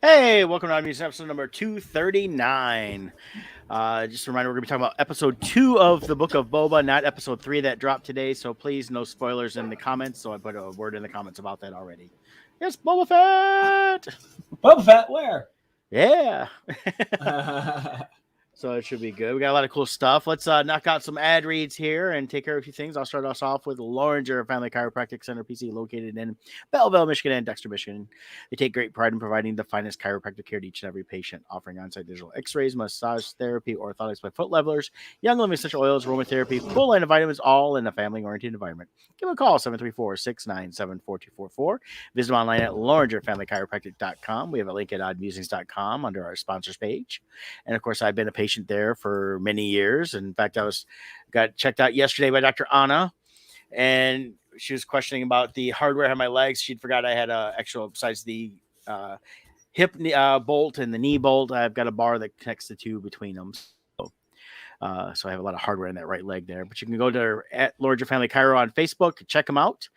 Hey, welcome to our music episode number 239. Just a reminder, we're going to be talking about episode 2 of the Book of Boba, not episode 3 that dropped today. So please, no spoilers in the comments. So I put a word in the comments about that already. Yes, Boba Fett! Boba Fett, where? Yeah. So it should be good. We got a lot of cool stuff. Let's knock out some ad reads here and take care of a few things. I'll start us off with Loringer Family Chiropractic Center, PC, located in Belleville, Michigan, and Dexter, Michigan. They take great pride in providing the finest chiropractic care to each and every patient, offering on-site digital x-rays, massage therapy, orthotics by foot levelers, young living essential oils, aromatherapy, full line of vitamins, all in a family-oriented environment. Give them a call, 734-697-4244. Visit them online at LoringerFamilyChiropractic.com. We have a link at oddmusings.com under our sponsors page. And of course, I've been a patient there for many years. In fact, got checked out yesterday by Dr. Anna, and she was questioning about the hardware on my legs. She'd forgot I had a actual, besides the hip bolt and the knee bolt, I've got a bar that connects the two between them. So I have a lot of hardware in that right leg there. But you can go to at Lord Your Family Chiro on Facebook, check them out.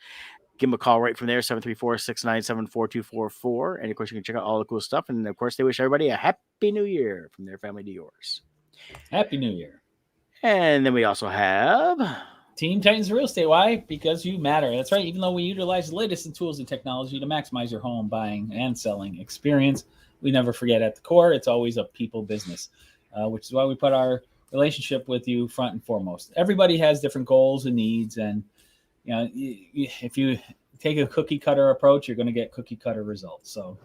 Give them a call right from there, 734-697-4244. And of course, you can check out all the cool stuff. And of course, they wish everybody a happy new year from their family to yours. Happy New Year. And then we also have Team Titans Real Estate. Why? Because you matter. That's right. Even though we utilize the latest in tools and technology to maximize your home buying and selling experience, we never forget at the core, it's always a people business, which is why we put our relationship with you front and foremost. Everybody has different goals and needs. And you know, if you take a cookie cutter approach, you're going to get cookie cutter results. So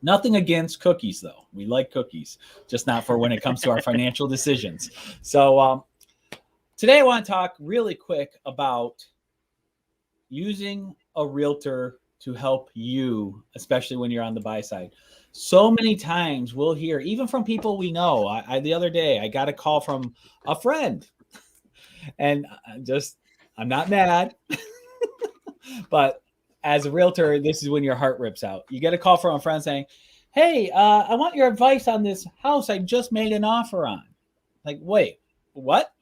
nothing against cookies, though. We like cookies, just not for when it comes to our financial decisions. So today I want to talk really quick about using a realtor to help you, especially when you're on the buy side. So many times we'll hear, even from people we know. The other day, I got a call from a friend, and I'm not mad, but as a realtor, this is when your heart rips out. You get a call from a friend saying, hey, I want your advice on this house I just made an offer on. Like, wait, what?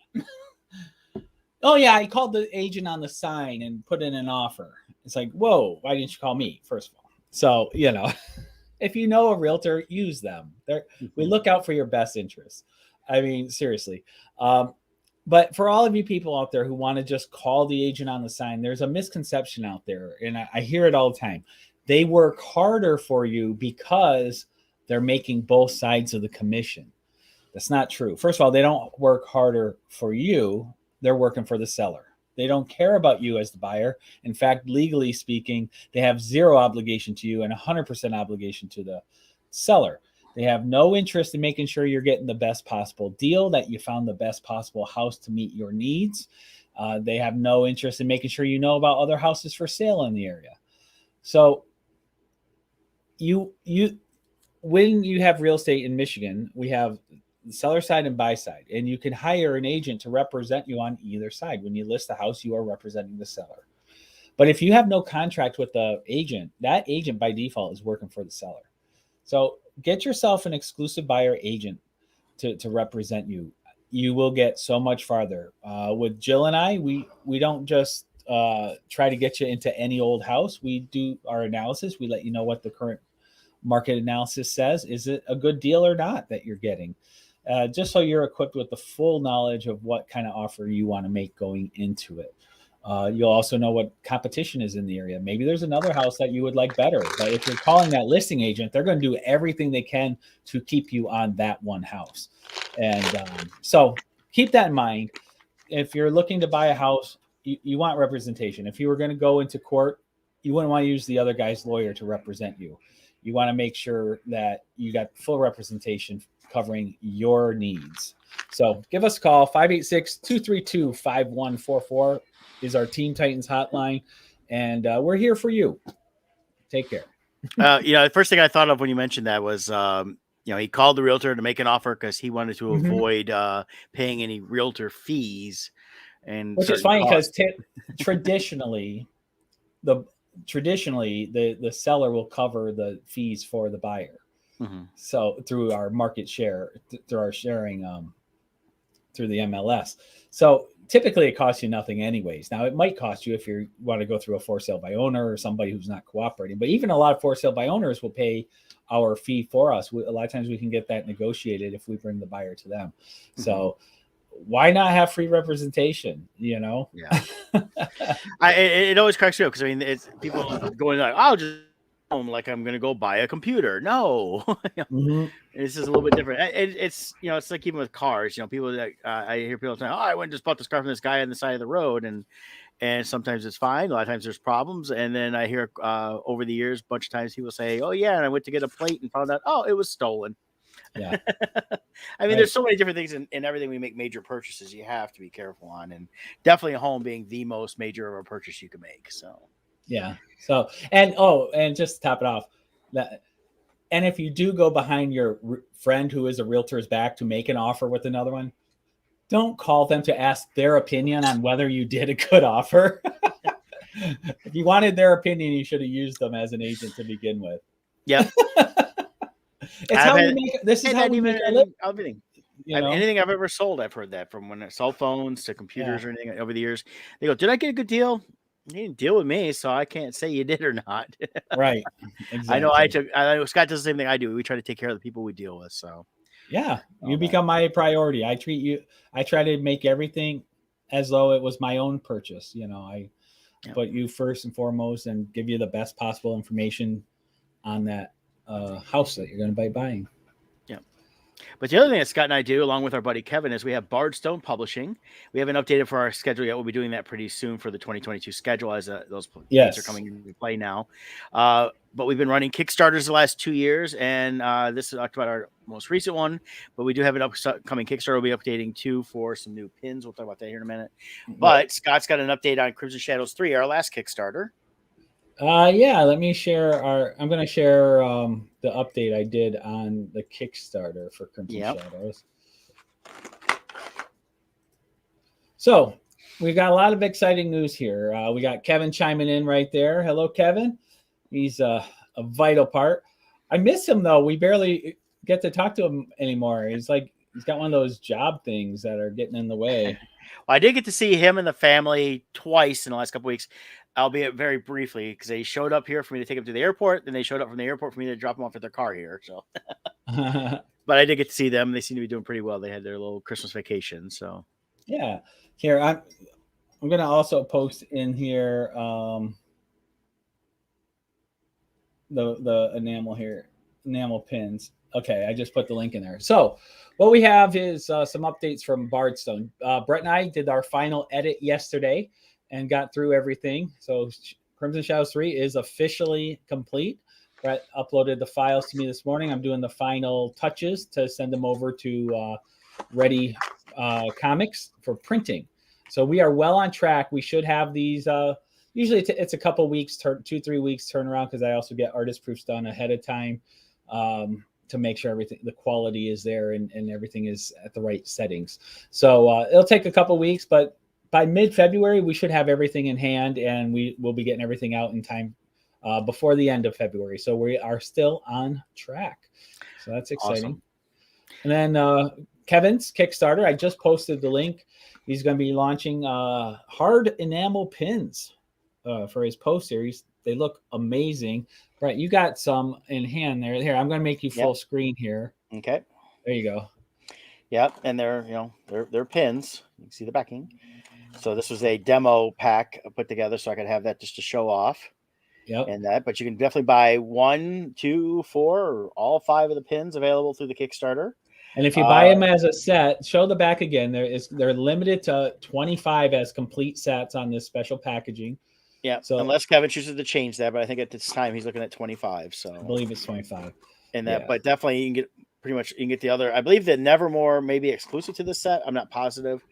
Oh, yeah, I called the agent on the sign and put in an offer. It's like, whoa, why didn't you call me, first of all? So, if you know a realtor, use them. We look out for your best interests. I mean, seriously. But for all of you people out there who want to just call the agent on the sign, there's a misconception out there, and I hear it all the time. They work harder for you because they're making both sides of the commission. That's not true. First of all, they don't work harder for you. They're working for the seller. They don't care about you as the buyer. In fact, legally speaking, they have zero obligation to you and 100% obligation to the seller. They have no interest in making sure you're getting the best possible deal, that you found the best possible house to meet your needs. They have no interest in making sure you know about other houses for sale in the area. So when you have real estate in Michigan, we have the seller side and buy side, and you can hire an agent to represent you on either side. When you list the house, you are representing the seller. But if you have no contract with the agent, that agent by default is working for the seller. So get yourself an exclusive buyer agent to represent you. You will get so much farther. With Jill and I, we don't just try to get you into any old house. We do our analysis. We let you know what the current market analysis says. Is it a good deal or not that you're getting? Just so you're equipped with the full knowledge of what kind of offer you want to make going into it. You'll also know what competition is in the area. Maybe there's another house that you would like better. But if you're calling that listing agent, they're going to do everything they can to keep you on that one house. And so keep that in mind. If you're looking to buy a house, you want representation. If you were going to go into court, you wouldn't want to use the other guy's lawyer to represent you. You want to make sure that you got full representation covering your needs. So give us a call. 586-232-5144 is our Teen Titans hotline. And we're here for you. Take care. The first thing I thought of when you mentioned that was, he called the realtor to make an offer because he wanted to avoid paying any realtor fees. And which is funny because traditionally, the seller will cover the fees for the buyer. Mm-hmm. So through our market share, through our sharing through the MLS. So typically it costs you nothing anyways. Now it might cost you if you want to go through a for sale by owner or somebody who's not cooperating, but even a lot of for sale by owners will pay our fee for us. A lot of times we can get that negotiated if we bring the buyer to them. Mm-hmm. So why not have free representation? You know? Yeah. It always cracks me up because I mean, it's people going like, I'll just like I'm going to go buy a computer. No, mm-hmm. This is a little bit different. It's it's like even with cars. People that I hear people saying, "Oh, I went and just bought this car from this guy on the side of the road," and sometimes it's fine. A lot of times there's problems, and then I hear over the years, a bunch of times people say, "Oh yeah," and I went to get a plate and found out, oh, it was stolen. Yeah. I mean, there's so many different things in everything we make major purchases. You have to be careful on, and definitely a home being the most major of a purchase you can make. So. Yeah. So, and just to top it off, and if you do go behind your friend who is a realtor's back to make an offer with another one, don't call them to ask their opinion on whether you did a good offer. If you wanted their opinion, you should have used them as an agent to begin with. Yeah. This is how we make our living. Everything. Anything I've ever sold, I've heard that from cell phones to computers or anything over the years. They go, "Did I get a good deal?" You didn't deal with me, so I can't say you did or not. Right. Exactly. I know Scott does the same thing I do. We try to take care of the people we deal with. So yeah, you become my priority. I try to make everything as though it was my own purchase. I put you first and foremost and give you the best possible information on that house that you're going to be buying. Yeah. But the other thing that Scott and I do, along with our buddy Kevin, is we have Bardstone Publishing. We haven't updated for our schedule yet. We'll be doing that pretty soon for the 2022 schedule as those dates are coming into play now. But we've been running Kickstarters the last 2 years, and this is about our most recent one. But we do have an upcoming Kickstarter. We'll be updating too for some new pins. We'll talk about that here in a minute. But Scott's got an update on Crimson Shadows 3, our last Kickstarter. Let me share I'm going to share the update I did on the Kickstarter for Crimson Shadows. So we've got a lot of exciting news here. We got Kevin chiming in right there. Hello, Kevin. He's a vital part. I miss him though. We barely get to talk to him anymore. He's got one of those job things that are getting in the way. Well, I did get to see him and the family twice in the last couple of weeks, albeit very briefly, because they showed up here for me to take him to the airport. Then they showed up from the airport for me to drop him off at their car here. So, but I did get to see them. They seem to be doing pretty well. They had their little Christmas vacation. So, yeah. Here, I'm going to also post in here the enamel pins. Okay, I just put the link in there. So what we have is some updates from Bardstone. Brett and I did our final edit yesterday and got through everything. So Crimson Shadows 3 is officially complete. Brett uploaded the files to me this morning. I'm doing the final touches to send them over to Ready Comics for printing. So we are well on track. We should have these. Usually it's a couple weeks, 2-3 weeks turnaround, because I also get artist proofs done ahead of time to make sure the quality is there and everything is at the right settings. So it'll take a couple weeks, but by mid-February, we should have everything in hand, and we will be getting everything out in time before the end of February. So we are still on track. So that's exciting. Awesome. And then Kevin's Kickstarter, I just posted the link. He's going to be launching hard enamel pins for his post series. They look amazing. Right, you got some in hand there. Here, I'm going to make you full screen here. Okay. There you go. Yep, and they're pins. You can see the backing. So this was a demo pack put together, so I could have that just to show off. Yep. And that, but you can definitely buy 1, 2, 4, or all 5 of the pins available through the Kickstarter. And if you buy them as a set, show the back again. They're limited to 25 as complete sets on this special packaging. Yeah. So unless Kevin chooses to change that, but I think at this time he's looking at 25. So I believe it's 25. And that, but definitely you can get the other. I believe that Nevermore may be exclusive to this set. I'm not positive.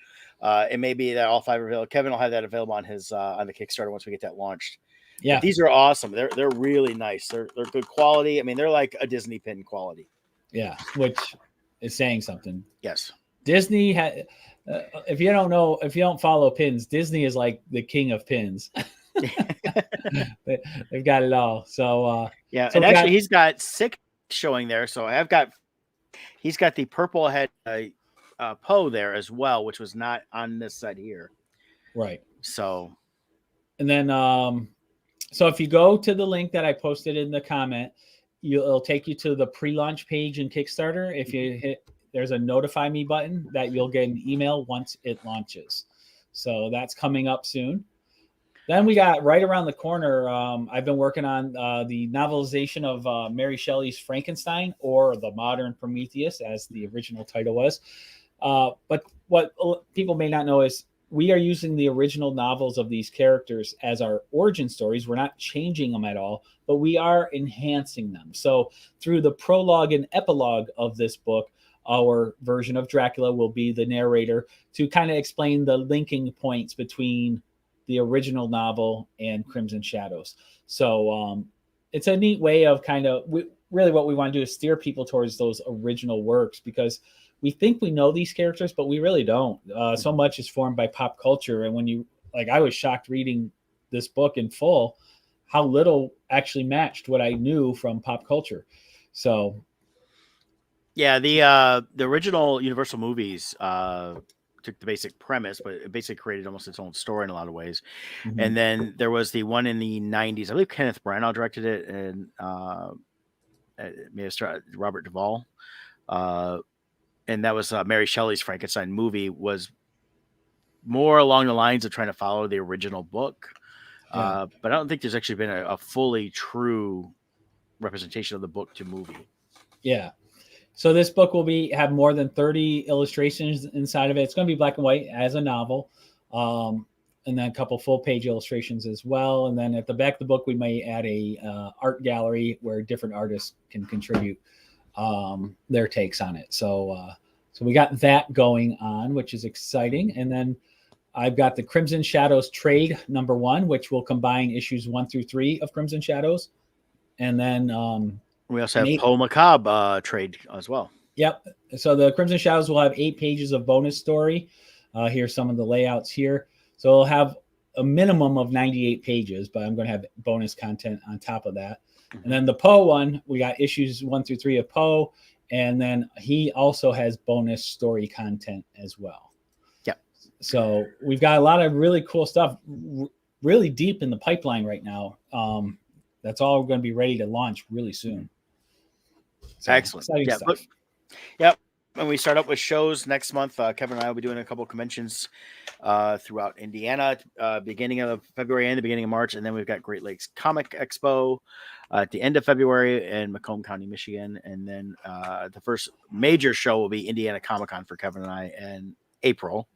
It may be that all 5 are available. Kevin will have that available on his on the Kickstarter once we get that launched. Yeah, but these are awesome. They're really nice. They're good quality. I mean, they're like a Disney pin quality. Yeah, which is saying something. Yes, Disney had. If you don't follow pins, Disney is like the king of pins. They've got it all. So yeah, and actually he's got 6 showing there. So he's got the purple head Poe there as well, which was not on this set here. Right. So, and then so if you go to the link that I posted in the comment, it'll take you to the pre-launch page in Kickstarter. If you hit, there's a notify me button that you'll get an email once it launches. So that's coming up soon. Then we got right around the corner. I've been working on the novelization of Mary Shelley's Frankenstein, or the Modern Prometheus, as the original title was. But what people may not know is we are using the original novels of these characters as our origin stories. We're not changing them at all, but we are enhancing them. So through the prologue and epilogue of this book, our version of Dracula will be the narrator to kind of explain the linking points between the original novel and Crimson Shadows. So it's a neat way of kind of, really what we want to do is steer people towards those original works, because we think we know these characters, but we really don't. So much is formed by pop culture. And when you, like, I was shocked reading this book in full, how little actually matched what I knew from pop culture. So, yeah, the original Universal movies took the basic premise, but it basically created almost its own story in a lot of ways. mm-hmm. And then there was the one in the 90s. I believe Kenneth Branagh directed it, and Robert Duvall. And that was Mary Shelley's Frankenstein movie, was more along the lines of trying to follow the original book. Yeah. But I don't think there's actually been a fully true representation of the book to movie. Yeah. So this book will have more than 30 illustrations inside of it. It's going to be black and white as a novel. And then a couple full page illustrations as well. And then at the back of the book, we may add a art gallery where different artists can contribute their takes on it. So we got that going on, which is exciting. And then I've got the Crimson Shadows trade #1, which will combine issues 1 through 3 of Crimson Shadows. And then we also have Poe Macabre trade as well. Yep. So the Crimson Shadows will have 8 pages of bonus story. Here's some of the layouts here. So it'll have a minimum of 98 pages, but I'm going to have bonus content on top of that. Mm-hmm. And then the Poe one, we got issues 1 through 3 of Poe. And then he also has bonus story content as well. Yeah. So we've got a lot of really cool stuff, really deep in the pipeline right now. That's all going to be ready to launch really soon. So, excellent. Yeah. Stuff. Yep. When we start up with shows next month, Kevin and I will be doing a couple of conventions throughout Indiana, beginning of February and the beginning of March. And then we've got Great Lakes Comic Expo at the end of February in Macomb County, Michigan. And then the first major show will be Indiana Comic-Con for Kevin and I in April.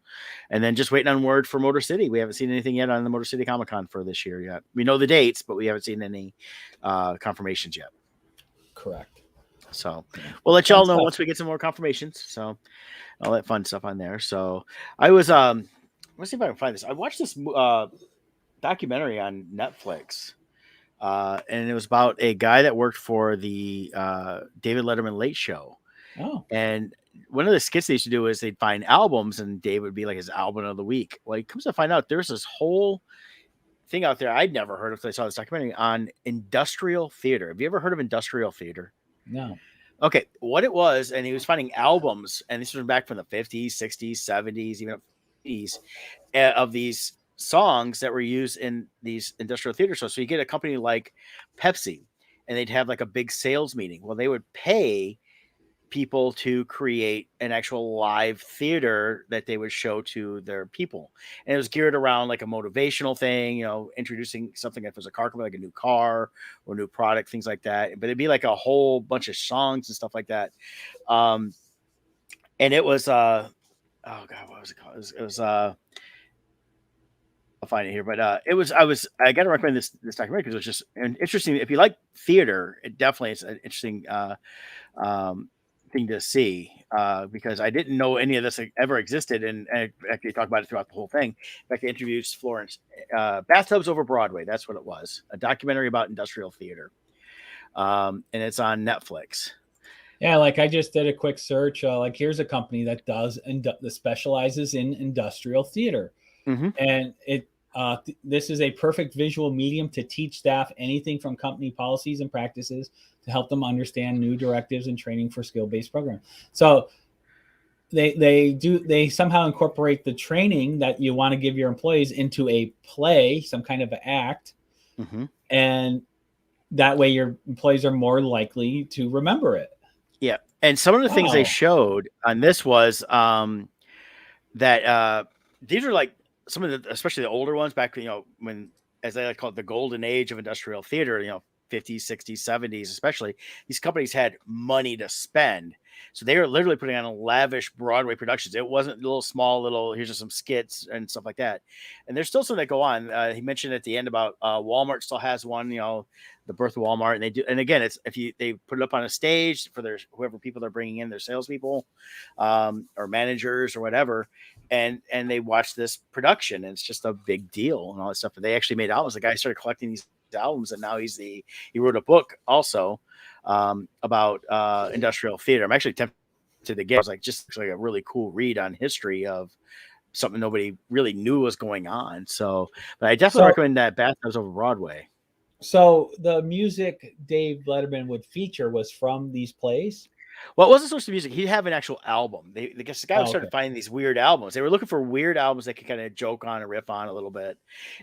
And then just waiting on word for Motor City. We haven't seen anything yet on the Motor City Comic-Con for this year yet. We know the dates, but we haven't seen any confirmations yet. Correct. So we'll let y'all know once we get some more confirmations. So all that fun stuff on there. So I was, let's see if I can find this. I watched this documentary on Netflix, and it was about a guy that worked for the David Letterman Late Show. Oh. And one of the skits they used to do is they'd find albums, and Dave would be like his album of the week. Well, he comes to find out there's this whole thing out there I'd never heard of until I saw this documentary on industrial theater. Have you ever heard of industrial theater? No. Okay, what it was, and he was finding albums, and this was back from the 50s, 60s, 70s, even 80s, of these songs that were used in these industrial theater shows. So you get a company like Pepsi, and they'd have like a big sales meeting. Well, they would pay people to create an actual live theater that they would show to their people. And it was geared around like a motivational thing, you know, introducing something if it was a car company, like a new car or new product, things like that. But it'd be like a whole bunch of songs and stuff like that. And it was, oh God, what was it called? It was I'll find it here, but I got to recommend this documentary because it was just interesting. If you like theater, it definitely is an interesting, thing to see because I didn't know any of this ever existed, and I actually talk about it throughout the whole thing. In fact, I interviewed Florence. Bathtubs over Broadway, that's what it was, a documentary about industrial theater, and it's on Netflix. Yeah, like I just did a quick search. Like here's a company that does that specializes in industrial theater, and it this is a perfect visual medium to teach staff anything from company policies and practices to help them understand new directives and training for skill-based programs. So they somehow incorporate the training that you want to give your employees into a play, some kind of an act, and that way your employees are more likely to remember it. Yeah. And some of the things they showed on this was that these are like some of the, especially the older ones back, when, as they like call it, the golden age of industrial theater, 50s, 60s, 70s, especially, these companies had money to spend. So they were literally putting on lavish Broadway productions. It wasn't here's just some skits and stuff like that. And there's still some that go on. He mentioned at the end about Walmart still has one, the birth of Walmart. And they do. And again, it's they put it up on a stage for whoever people they're bringing in, their salespeople or managers or whatever. And they watch this production, and it's just a big deal and all that stuff. But they actually made albums. The guy started collecting these albums, and now he wrote a book also about industrial theater. I'm actually tempted to get. I was like, just like a really cool read on history of something nobody really knew was going on. So, but I definitely recommend that Bathtubs over Broadway. So the music Dave Letterman would feature was from these plays. Well, it wasn't supposed to be music. He'd have an actual album. The guy started finding these weird albums. They were looking for weird albums they could kind of joke on and riff on a little bit,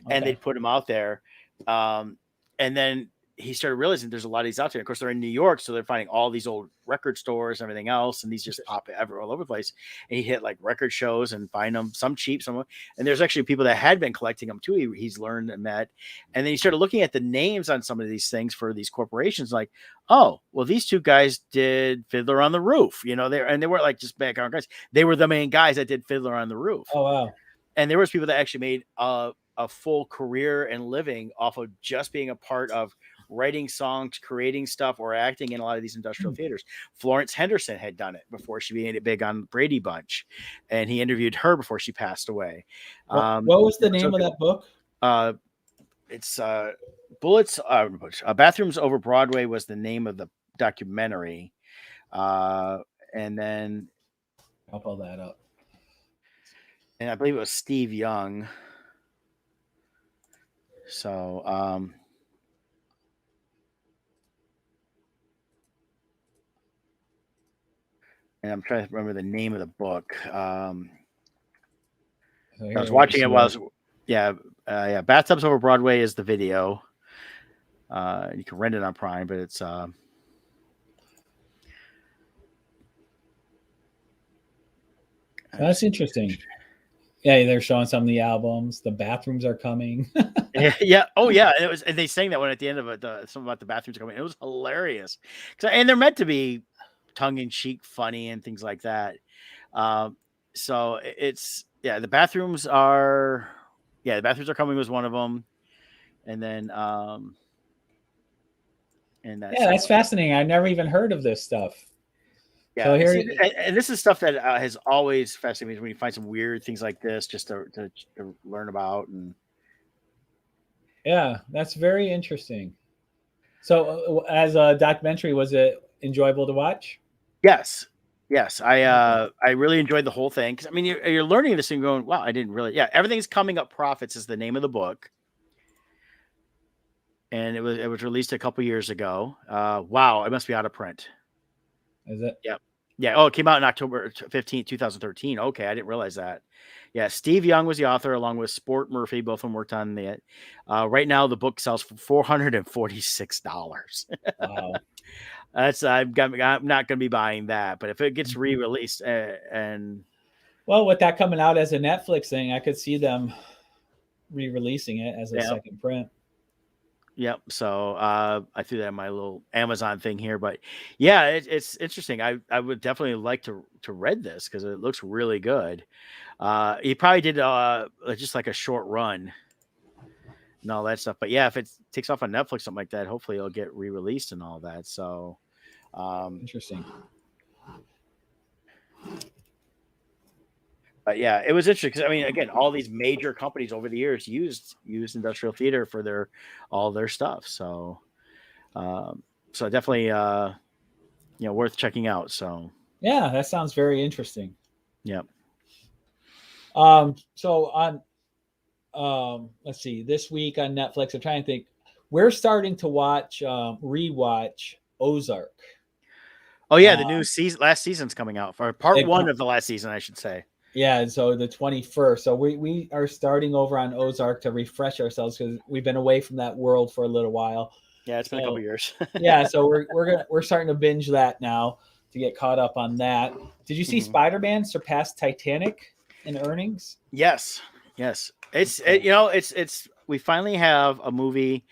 and they'd put them out there. And then he started realizing there's a lot of these out there. Of course, they're in New York, so they're finding all these old record stores and everything else, and these just pop all over the place. And he hit like record shows and find them, some cheap, some. And there's actually people that had been collecting them too. He's learned and met, and then he started looking at the names on some of these things for these corporations. Like, oh, well, these two guys did Fiddler on the Roof. They weren't like just background guys. They were the main guys that did Fiddler on the Roof. Oh wow! And there was people that actually made a full career and living off of just being a part of writing songs, creating stuff, or acting in a lot of these industrial theaters. Florence Henderson had done it before she made it big on Brady Bunch, and he interviewed her before she passed away. What was the name of that book? It's Bullets. Bathrooms Over Broadway was the name of the documentary, and then I'll pull that up. And I believe it was Steve Young. So, and I'm trying to remember the name of the book. I was watching it while Bathtubs Over Broadway is the video. You can rent it on Prime, but it's that's interesting. Yeah, they're showing some of the albums. The bathrooms are coming. Yeah. Oh, yeah. And they sang that one at the end of it. Something about the bathrooms coming. It was hilarious. And they're meant to be tongue-in-cheek, funny, and things like that. So it's the bathrooms are coming was one of them, and then that's fascinating. I never even heard of this stuff. Yeah, so and this is stuff that has always fascinated me when you find some weird things like this, just to learn about. And yeah, that's very interesting. So, as a documentary, was it enjoyable to watch? Yes. I really enjoyed the whole thing, because I mean, you're learning this and going, wow, I didn't really. Yeah, Everything's Coming Up Profits is the name of the book, and it was released a couple years ago. Wow, it must be out of print. Is it? Yeah. Oh, it came out in October 15th, 2013. Okay, I didn't realize that. Yeah, Steve Young was the author, along with Sport Murphy. Both of them worked on it. Right now, the book sells for $446. Wow. I'm not going to be buying that, but if it gets re-released and with that coming out as a Netflix thing, I could see them re-releasing it as a second print. Yep. So I threw that in my little Amazon thing here, but yeah, it's interesting. I would definitely like to read this, because it looks really good. He probably did just like a short run and all that stuff. But yeah, if it takes off on Netflix, something like that, hopefully it'll get re-released and all that. So interesting. But yeah, it was interesting, because I mean, again, all these major companies over the years used industrial theater for all their stuff. So, definitely, worth checking out. So yeah, that sounds very interesting. Yep. So on, let's see, this week on Netflix, I'm trying to think. We're starting to rewatch Ozark. Oh yeah, the new season, last season's coming out for part It one com- of the last season, I should say. Yeah, so the 21st. So we are starting over on Ozark to refresh ourselves because we've been away from that world for a little while. Yeah, it's been a couple So years. yeah, so we're starting to binge that now to get caught up on that. Did you see Mhm. Spider-Man surpass Titanic in earnings? Yes, yes. It's we finally have a movie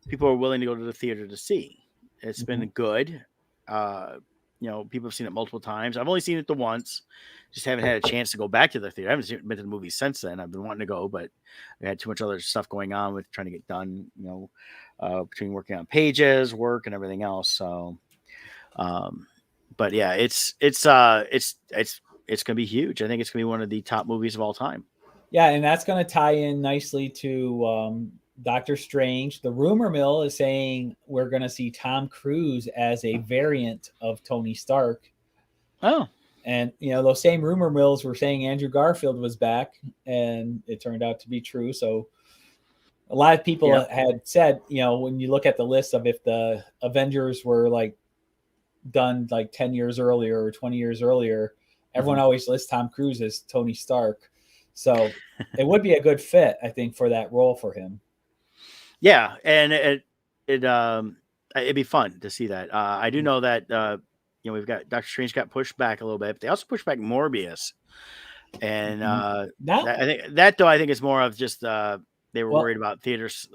people are willing to go to the theater to see. It's been good. People have seen it multiple times. I've only seen it the once. Just haven't had a chance to go back to the theater. I haven't been to the movie since then. I've been wanting to go, but I had too much other stuff going on with trying to get done. Between working on pages, work, and everything else. So, but yeah, it's gonna be huge. I think it's gonna be one of the top movies of all time. Yeah, and that's going to tie in nicely to Doctor Strange. The rumor mill is saying we're going to see Tom Cruise as a variant of Tony Stark. Oh, and those same rumor mills were saying Andrew Garfield was back, and it turned out to be true. So a lot of people had said, when you look at the list of if the Avengers were like done like 10 years earlier or 20 years earlier, everyone always lists Tom Cruise as Tony Stark. So it would be a good fit, I think, for that role for him. Yeah, and it'd be fun to see that. I do know that we've got Doctor Strange got pushed back a little bit. But they also pushed back Morbius, and I think it's more of just they were worried about theaters.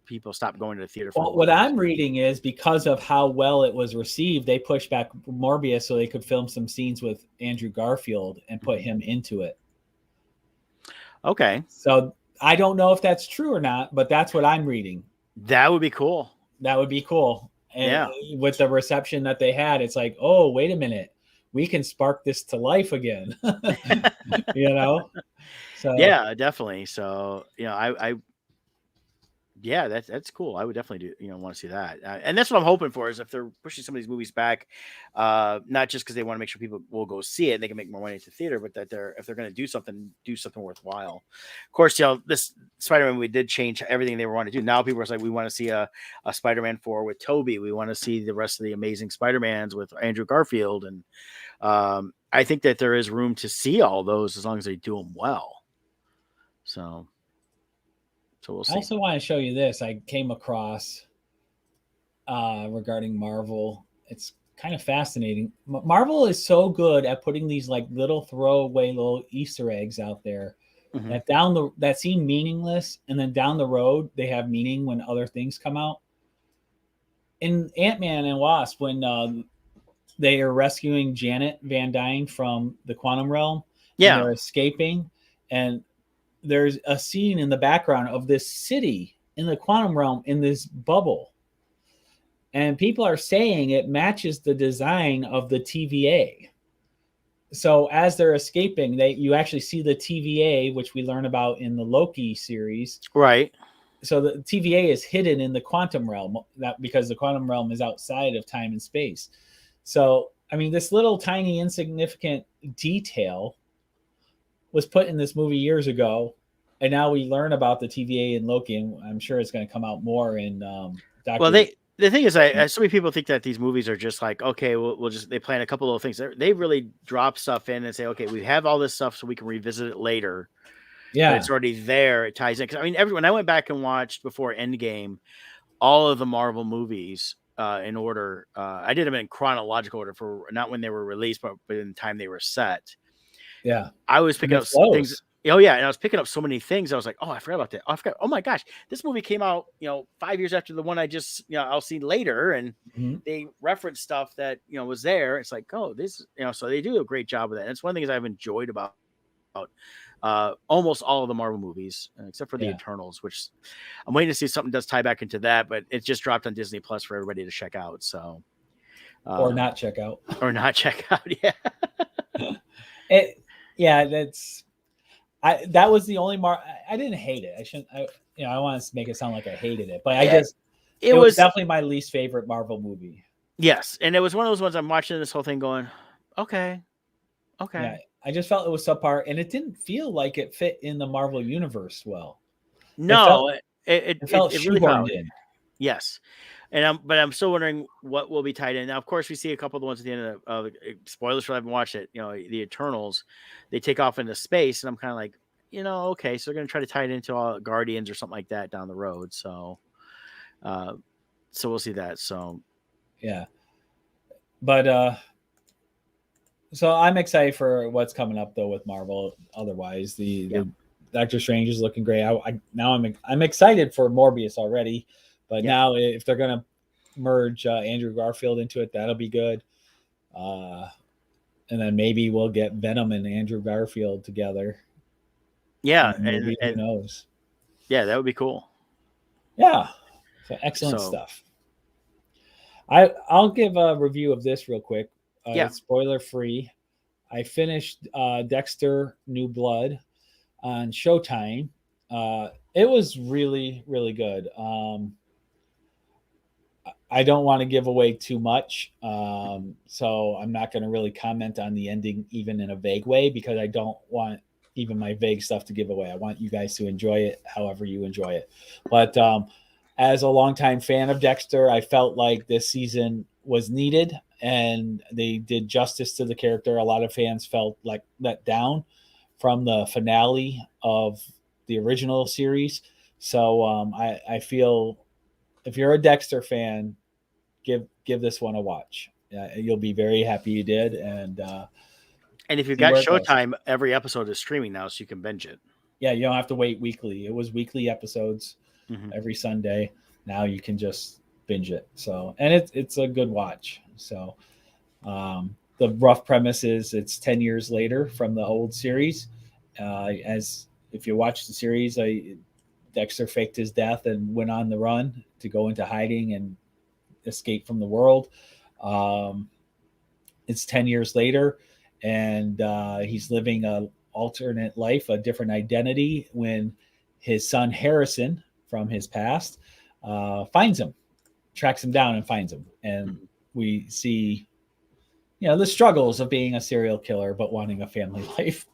People stopped going to the theater. Well, what I'm reading is because of how well it was received, they pushed back Morbius so they could film some scenes with Andrew Garfield and put him into it. Okay. So I don't know if that's true or not, but that's what I'm reading. That would be cool. That would be cool. And with the reception that they had, it's like, oh, wait a minute. We can spark this to life again. So yeah, definitely. So, that's cool. I would definitely want to see that. And that's what I'm hoping for is if they're pushing some of these movies back, not just because they want to make sure people will go see it and they can make more money at the theater, but that if they're going to do something worthwhile. Of course, this Spider-Man movie did change everything they wanted to do. Now people are like, we want to see a Spider-Man 4 with Tobey. We want to see the rest of the Amazing Spider-Mans with Andrew Garfield. And I think that there is room to see all those as long as they do them well. So we'll see. I also want to show you this. I came across regarding Marvel. It's kind of fascinating. Marvel is so good at putting these like little throwaway little Easter eggs out there that seem meaningless, and then down the road they have meaning when other things come out. In AntMan and Wasp, when they are rescuing Janet Van Dyne from the quantum realm, and they're escaping, and there's a scene in the background of this city in the quantum realm in this bubble. And people are saying it matches the design of the TVA. So as they're escaping, you actually see the TVA, which we learn about in the Loki series. Right. So the TVA is hidden in the quantum realm, because the quantum realm is outside of time and space. So, I mean, this little tiny insignificant detail was put in this movie years ago, and now we learn about the TVA in Loki, and I'm sure it's going to come out more in Doctor. Well, the thing is, so many people think that these movies are just like, okay, we'll just they plan a couple little things. They really drop stuff in and say, okay, we have all this stuff so we can revisit it later. Yeah, but it's already there. It ties in because I mean, when I went back and watched before Endgame, all of the Marvel movies in order. I did them in chronological order for not when they were released, but in the time they were set. Yeah, I was picking up some things. Oh yeah, and I was picking up so many things. I was like, oh, I forgot about that. I forgot. Oh my gosh, this movie came out, 5 years after the one I just, I'll see later, and they reference stuff that was there. It's like, oh, this, so they do a great job with that. And it's one of the things I've enjoyed about almost all of the Marvel movies, except for the Eternals, which I'm waiting to see if something does tie back into that. But it just dropped on Disney Plus for everybody to check out. So, or not check out, Yeah. That was the only I didn't hate it. I shouldn't. I want to make it sound like I hated it, but it was definitely my least favorite Marvel movie. Yes, and it was one of those ones I'm watching this whole thing going, okay. Yeah, I just felt it was subpar, and it didn't feel like it fit in the Marvel universe well. No, it felt really shoehorned in. Yes. But I'm still wondering what will be tied in. Now, of course, we see a couple of the ones at the end of spoilers for I haven't watched it. The Eternals, they take off into space, and I'm kind of like, okay, so they're going to try to tie it into all Guardians or something like that down the road. So, uh, so we'll see that. So, Yeah, but so I'm excited for what's coming up though with Marvel. Otherwise, the Doctor Strange is looking great. I'm excited for Morbius already, but now if they're gonna merge Andrew Garfield into it, that'll be good. And then maybe we'll get Venom and Andrew Garfield together. Yeah, maybe, who knows? Yeah, that would be cool. Yeah, so excellent stuff. I'll give a review of this real quick. It's spoiler free. I finished Dexter New Blood on Showtime. It was really, really good. I don't want to give away too much, so I'm not going to really comment on the ending even in a vague way, because I don't want even my vague stuff to give away. I want you guys to enjoy it however you enjoy it. But as a longtime fan of Dexter, I felt like this season was needed and they did justice to the character. A lot of fans felt like let down from the finale of the original series. So I feel if you're a Dexter fan, give this one a watch. You'll be very happy you did. And if you've got Showtime, every episode is streaming now, so you can binge it. Yeah, you don't have to wait weekly. It was weekly episodes every Sunday. Now you can just binge it. So, and it's a good watch. So the rough premise is it's 10 years later from the old series. As if you watch the series, Dexter faked his death and went on the run to go into hiding and escape from the world. It's 10 years later, and he's living a alternate life, a different identity, when his son Harrison from his past finds him, tracks him down and finds him. And we see, the struggles of being a serial killer, but wanting a family life.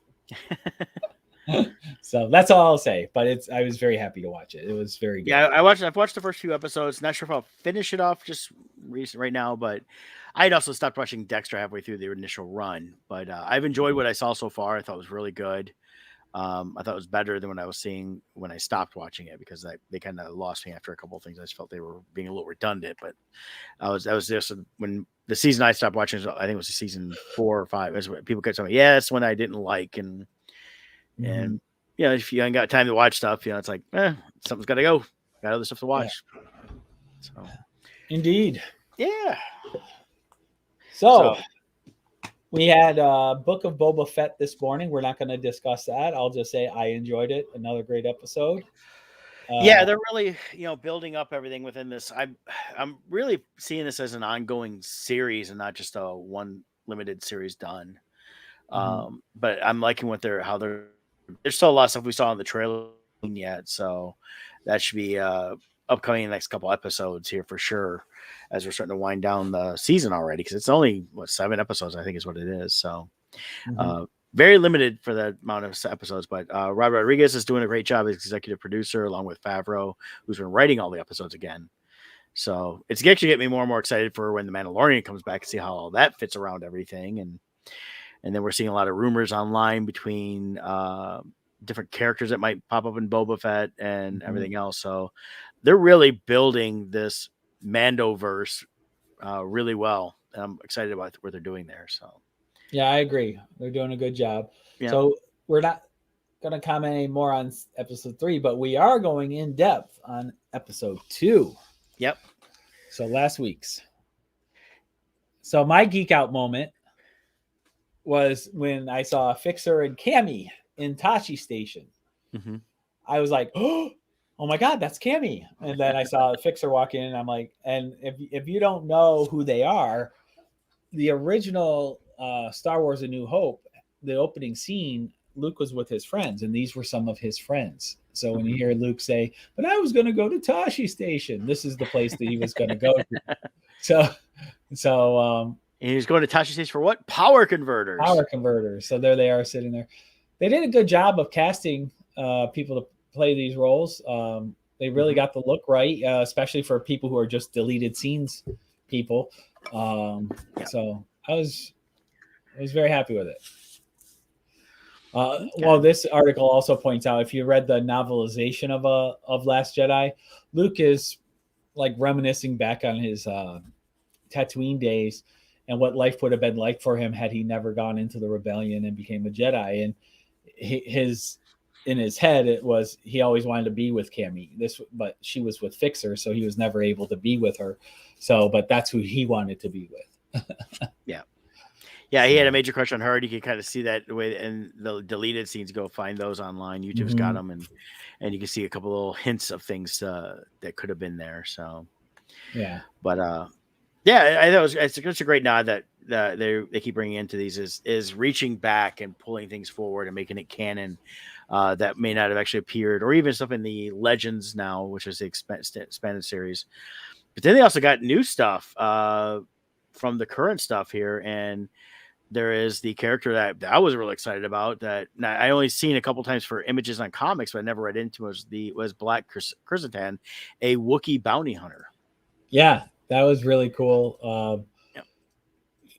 So that's all I'll say, but I was very happy to watch it. It was very good. Yeah, I've watched the first few episodes. Not sure if I'll finish it off just right now, but I'd also stopped watching Dexter halfway through the initial run. But I've enjoyed what I saw so far. I thought it was really good. I thought it was better than what I was seeing when I stopped watching it, because they kind of lost me after a couple of things. I just felt they were being a little redundant. But that was just when the season I stopped watching. I think it was season 4 or 5. That's what people kept telling me. Yeah, that's one I didn't like, and if you ain't got time to watch stuff, it's like, something's got to go. Got other stuff to watch. Yeah. So, indeed. Yeah. So we had Book of Boba Fett this morning. We're not going to discuss that. I'll just say I enjoyed it. Another great episode. They're really, building up everything within this. I'm really seeing this as an ongoing series and not just a one limited series done. But I'm liking there's still a lot of stuff we saw in the trailer yet, so that should be upcoming in the next couple episodes here for sure, as we're starting to wind down the season already, because it's only 7 episodes, I think is what it is. So very limited for the amount of episodes, but Rob Rodriguez is doing a great job as executive producer, along with Favreau, who's been writing all the episodes again. So it's actually getting me more and more excited for when the Mandalorian comes back and see how all that fits around everything. And then we're seeing a lot of rumors online between different characters that might pop up in Boba Fett and everything else. So they're really building this Mandoverse really well. And I'm excited about what they're doing there. So, yeah, I agree. They're doing a good job. Yeah. So we're not going to comment any more on episode 3, but we are going in depth on episode 2. Yep. So last week's. So my geek out moment was when I saw Fixer and Cammy in Tashi Station. I was like, oh my God, that's Cammy. And then I saw Fixer walk in, and I'm like, and if you don't know who they are, the original Star Wars A New Hope, the opening scene, Luke was with his friends, and these were some of his friends. So when you hear Luke say, but I was going to go to Tashi Station, this is the place that he was going to go to. So and he's going to Tashi Station for what? Power converters. Power converters. So there they are sitting there. They did a good job of casting people to play these roles. They really got the look right, especially for people who are just deleted scenes people. So I was very happy with it. Well, this article also points out, if you read the novelization of Last Jedi, Luke is like reminiscing back on his Tatooine days and what life would have been like for him had he never gone into the rebellion and became a Jedi. And in his head, it was he always wanted to be with Cammy. But she was with Fixer, so he was never able to be with her. So, but that's who he wanted to be with. Yeah, he had a major crush on her. And you can kind of see that the way, and the deleted scenes, go find those online. YouTube's got them, and you can see a couple little hints of things that could have been there. So, yeah, but yeah, I thought it's a great nod that they keep bringing into these is reaching back and pulling things forward and making it canon that may not have actually appeared, or even stuff in the Legends now, which is the expanded series. But then they also got new stuff from the current stuff here, and there is the character that I was really excited about that I only seen a couple times for images on comics, but I never read into was Black Chrysanthemum, a Wookiee bounty hunter. Yeah, that was really cool.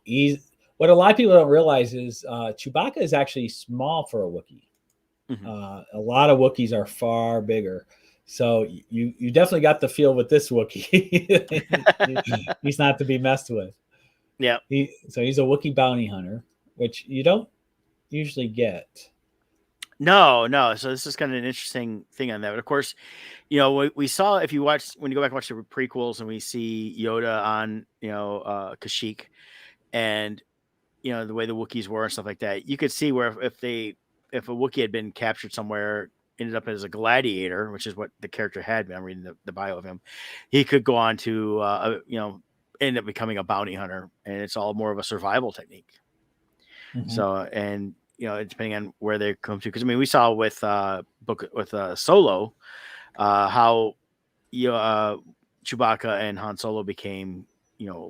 He's what a lot of people don't realize is Chewbacca is actually small for a Wookiee. A lot of Wookiees are far bigger. So you definitely got the feel with this Wookiee. He's not to be messed with. Yeah. So he's a Wookiee bounty hunter, which you don't usually get. No. So this is kind of an interesting thing on that. But of course, we saw, when you go back and watch the prequels, and we see Yoda on, Kashyyyk, and the way the Wookiees were and stuff like that, you could see where if a Wookiee had been captured somewhere, ended up as a gladiator, which is what the character had. I'm reading the bio of him. He could go on to, end up becoming a bounty hunter, and it's all more of a survival technique. So, and depending on where they come to, because we saw with Solo how Chewbacca and Han Solo became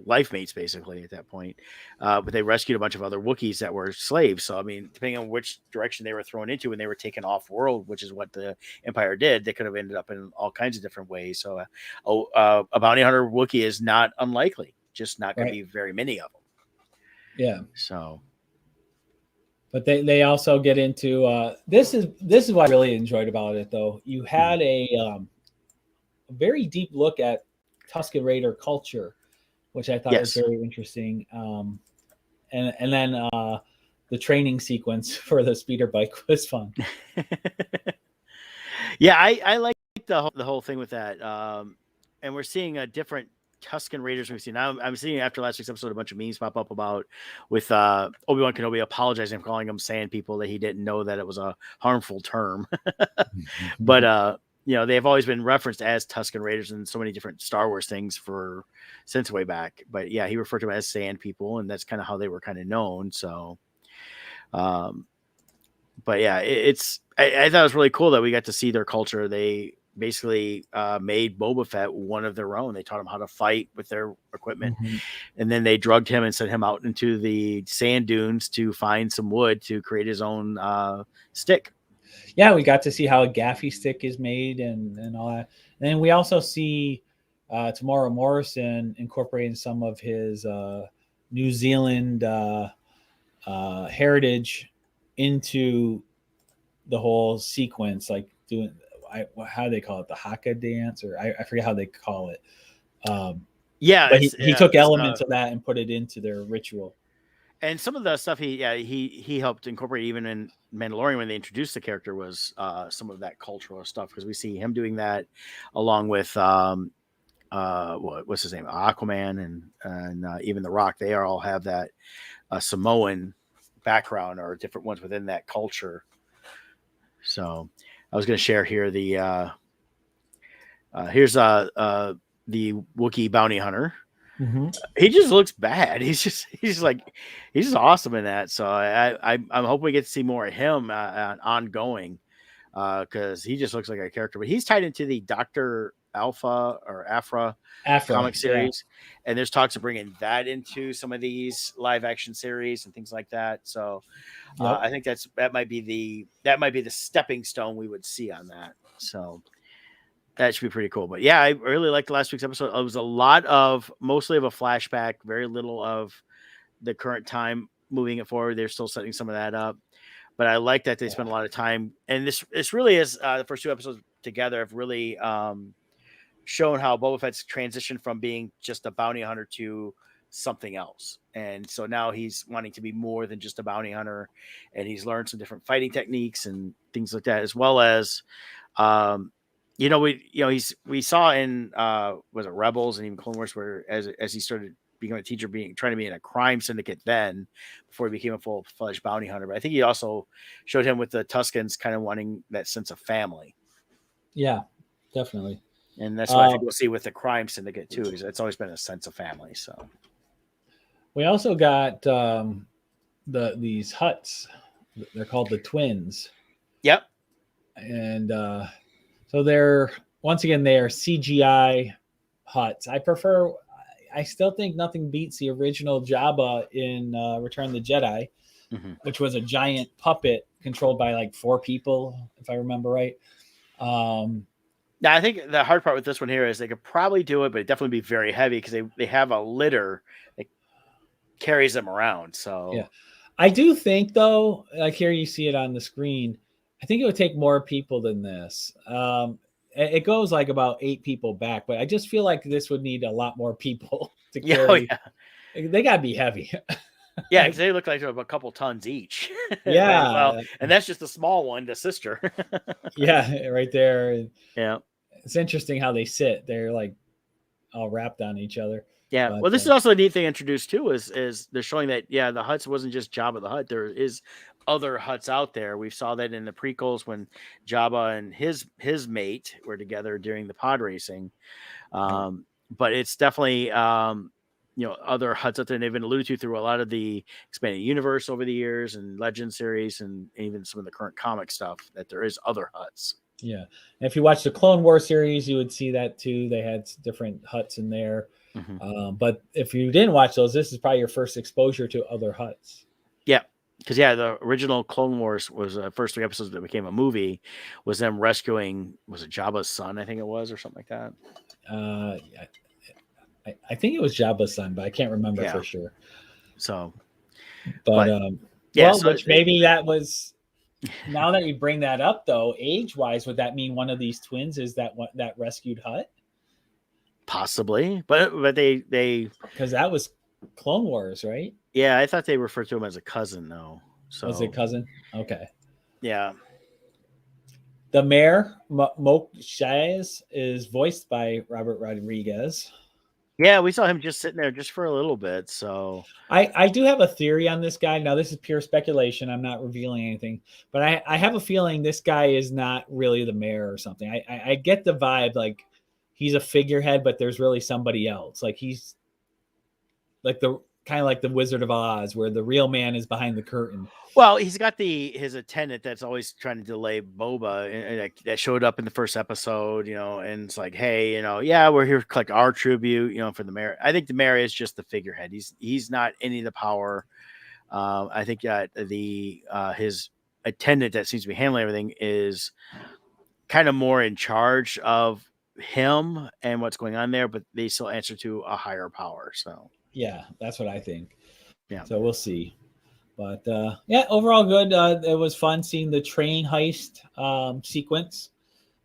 life mates basically at that point, but they rescued a bunch of other Wookiees that were slaves. So depending on which direction they were thrown into when they were taken off world, which is what the Empire did, they could have ended up in all kinds of different ways. So a bounty hunter Wookiee is not unlikely, just not going to be very many of them. Yeah. So, but they also get into this is what I really enjoyed about it, though. You had a very deep look at Tusken Raider culture, which I thought was very interesting. And then the training sequence for the speeder bike was fun. Yeah, I like the whole thing with that. And we're seeing a different Tusken Raiders we've seen. Now I'm seeing, after last week's episode, a bunch of memes pop up with Obi-Wan Kenobi apologizing for calling them sand people, that he didn't know that it was a harmful term. But they've always been referenced as Tusken Raiders in so many different Star Wars things since way back. But yeah, he referred to them as sand people, and that's kind of how they were kind of known. So, but yeah, I thought it was really cool that we got to see their culture. They basically made Boba Fett one of their own. They taught him how to fight with their equipment, and then they drugged him and sent him out into the sand dunes to find some wood to create his own stick. Yeah, we got to see how a gaffy stick is made and all that. And then we also see Tamora Morrison incorporating some of his New Zealand heritage into the whole sequence, like doing how do they call it, the Haka dance, or I forget how they call it. But he took elements of that and put it into their ritual. And some of the stuff he helped incorporate even in Mandalorian when they introduced the character was some of that cultural stuff, because we see him doing that along with what's his name, Aquaman, and even The Rock. They all have that Samoan background or different ones within that culture. So I was going to share here here's the Wookiee bounty hunter. He just looks bad. He's just awesome in that. So I'm hoping we get to see more of him ongoing, because he just looks like a character. But he's tied into the Dr. Alpha or Afra comic series, and there's talks of bringing that into some of these live action series and things like that. So I think that might be the stepping stone we would see on that. So That should be pretty cool. But yeah, I really liked last week's episode. It was mostly of a flashback, very little of the current time moving it forward. They're still setting some of that up. But I like that they spent a lot of time. And this really is the first two episodes together have really shown how Boba Fett's transitioned from being just a bounty hunter to something else. And so now he's wanting to be more than just a bounty hunter. And he's learned some different fighting techniques and things like that, as well as we saw in was it Rebels and even Clone Wars where as he started becoming a teacher, trying to be in a crime syndicate then before he became a full-fledged bounty hunter. But I think he also showed him with the Tuskens kind of wanting that sense of family. Yeah, definitely. And that's what I think we'll see with the crime syndicate too, is it's always been a sense of family. So we also got these huts. They're called the Twins. Yep. And so they are CGI huts. I still think nothing beats the original Jabba in Return of the Jedi, which was a giant puppet controlled by like 4 people, if I remember right. Now, I think the hard part with this one here is they could probably do it, but it'd definitely be very heavy because they have a litter that carries them around. So yeah, I do think though, like here you see it on the screen, I think it would take more people than this. It goes like about 8 people back, but I just feel like this would need a lot more people to carry. They gotta be heavy. Yeah, because they look like they're a couple tons each. Yeah. Well, and that's just the small one, the sister. Yeah, right there. Yeah. It's interesting how they sit. They're like all wrapped on each other. Yeah. But, well, this is also a neat thing introduced too, is they're showing that, yeah, the huts wasn't just Jabba the Hutt. There is other huts out there. We saw that in the prequels when Jabba and his mate were together during the pod racing. But it's definitely, other huts out there. And they've been alluded to through a lot of the expanded universe over the years and Legend series and even some of the current comic stuff that there is other huts. Yeah. And if you watch the Clone Wars series, you would see that too. They had different huts in there. But if you didn't watch those, this is probably your first exposure to other huts. Yeah. Because, the original Clone Wars was the first 3 episodes that became a movie, was them rescuing, was it Jabba's son, I think it was, or something like that? I think it was Jabba's son, but I can't remember for sure. So, which maybe that was, now that you bring that up though, age-wise, would that mean one of these twins is that rescued hut? Possibly, but they because that was Clone Wars, right? Yeah, I thought they referred to him as a cousin, though. So was it cousin? Okay. Yeah. The mayor, Mokshaz, is voiced by Robert Rodriguez. Yeah, we saw him just sitting there just for a little bit. So I do have a theory on this guy. Now, this is pure speculation. I'm not revealing anything, but I have a feeling this guy is not really the mayor or something. I get the vibe like he's a figurehead, but there's really somebody else. Like he's like kind of like the Wizard of Oz, where the real man is behind the curtain. Well, he's got his attendant that's always trying to delay Boba, and that showed up in the first episode, and it's like, hey, we're here to collect our tribute, for the mayor. I think the mayor is just the figurehead. He's not any of the power. I think his attendant that seems to be handling everything is kind of more in charge of him and what's going on there, but they still answer to a higher power. So yeah, that's what I think. Yeah. So we'll see. But overall good. It was fun seeing the train heist sequence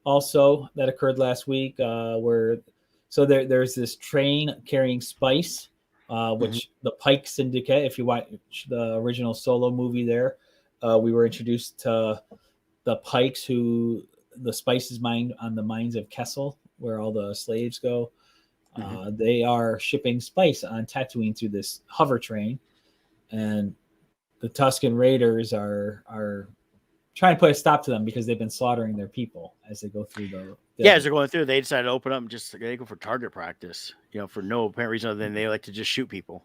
also that occurred last week. There's this train carrying spice, which the Pike Syndicate. If you watch the original Solo movie, there we were introduced to the Pikes, who the spice is mined on the mines of Kessel, where all the slaves go. They are shipping spice on Tatooine through this hover train, and the Tusken Raiders are trying to put a stop to them because they've been slaughtering their people as they go through as they're going through. They decided to open up and they go for target practice, for no apparent reason other than they like to just shoot people.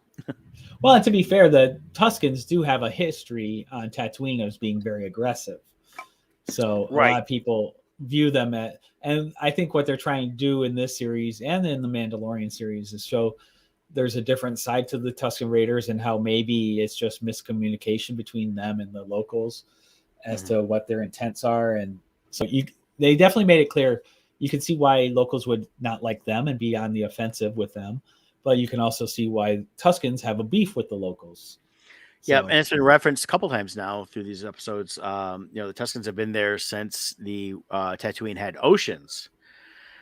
Well, and to be fair, the Tuskens do have a history on Tatooine as being very aggressive, so a lot of people view them and I think what they're trying to do in this series and in the Mandalorian series is show there's a different side to the Tusken Raiders and how maybe it's just miscommunication between them and the locals as to what their intents are. And so they definitely made it clear you can see why locals would not like them and be on the offensive with them, but you can also see why Tuscans have a beef with the locals. Yeah, So, and it's been referenced a couple times now through these episodes. The Tuscans have been there since the Tatooine had oceans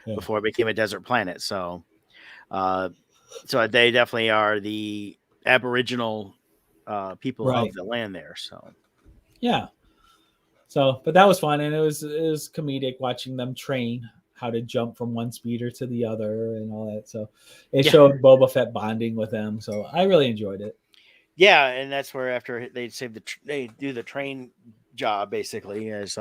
yeah. before it became a desert planet. Uh, so they definitely are the Aboriginal people of Right. the land there. So Yeah. So, but that was fun, and it was comedic watching them train how to jump from one speeder to the other and all that. So, it yeah, showed Boba Fett bonding with them. So, I really enjoyed it. yeah, and that's where after they save they do the train job basically as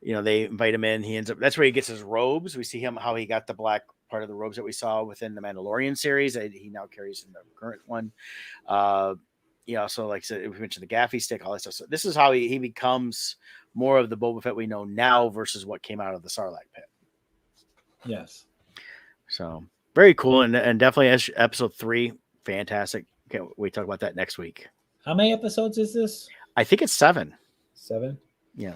they invite him in. He ends up that's where he gets his robes. We see him how he got the black part of the robes that we saw within the Mandalorian series that he now carries in the current one. So like I said, we mentioned the gaffy stick, all that stuff. So this is how he becomes more of the Boba Fett we know now versus what came out of the Sarlacc pit. Yes. So very cool, and definitely as episode 3, fantastic. Can't we talk about that next week? How many episodes is this? I think it's 7. 7. Yeah.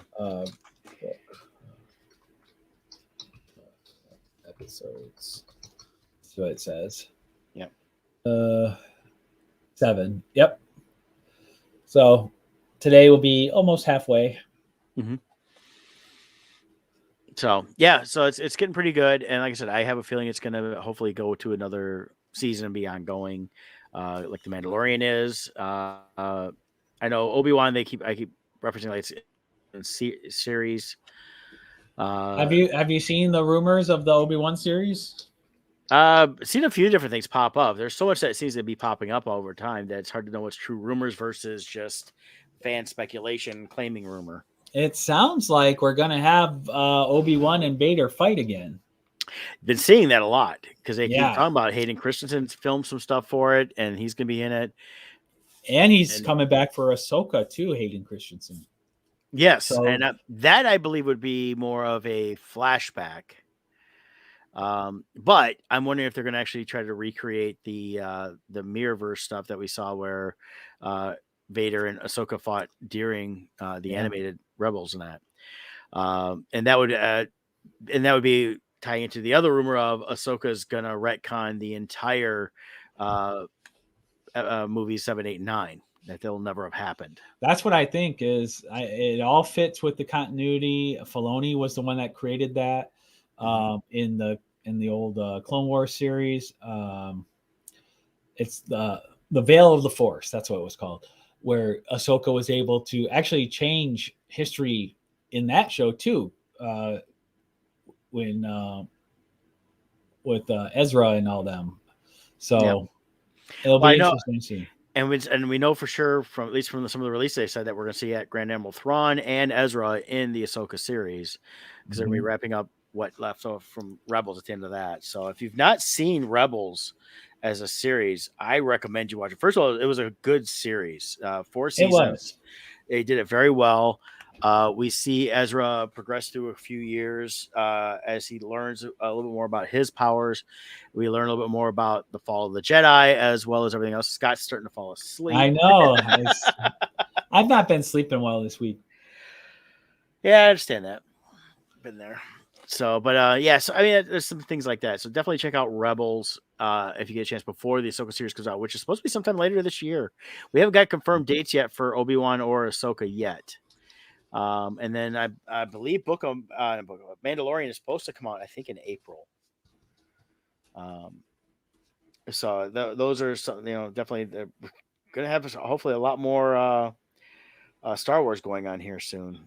Episodes. That's what it says. Yep. 7. Yep. So today will be almost halfway. Mm-hmm. So yeah, so it's getting pretty good, and like I said, I have a feeling it's going to hopefully go to another season and be ongoing, like the Mandalorian is. I know Obi-Wan. I keep referencing like it's in series. Have you seen the rumors of the Obi-Wan series? Seen a few different things pop up. There's so much that seems to be popping up over time that it's hard to know what's true rumors versus just fan speculation claiming rumor. It sounds like we're gonna have Obi-Wan and Vader fight again. Been seeing that a lot because they keep Yeah. talking about Hayden Christensen's filmed some stuff for it, and he's gonna be in it. And he's coming back for Ahsoka too, Hayden Christensen. Yes, So- and that I believe would be more of a flashback. But I'm wondering if they're going to actually try to recreate the Mirrorverse stuff that we saw where Vader and Ahsoka fought during the animated Rebels and that. And that would be tying into the other rumor of Ahsoka's gonna retcon the entire movies 7, 8, 9. That they'll never have happened. That's what I think is it all fits with the continuity. Filoni was the one that created that in the old Clone Wars series. It's the Veil of the Force. That's what it was called, where Ahsoka was able to actually change history in that show too. When with Ezra and all them. So it'll be interesting to see. And we know for sure from at least from some of the release they said that we're going to see at Grand Admiral Thrawn and Ezra in the Ahsoka series because they're going to be wrapping up what left off from Rebels at the end of that. So if you've not seen Rebels as a series, I recommend you watch it. First of all, it was a good series. 4 seasons. They did it very well. We see Ezra progress through a few years as he learns a little bit more about his powers. We learn a little bit more about the fall of the Jedi as well as everything else. Scott's starting to fall asleep. I know. I've not been sleeping well this week. Yeah, I understand that. Been there. So, but so I mean, there's some things like that. So definitely check out Rebels if you get a chance before the Ahsoka series comes out, which is supposed to be sometime later this year. We haven't got confirmed dates yet for Obi-Wan or Ahsoka yet. And then I believe Book of Mandalorian is supposed to come out, I think, in April. So those are some, definitely they're going to have hopefully a lot more Star Wars going on here soon.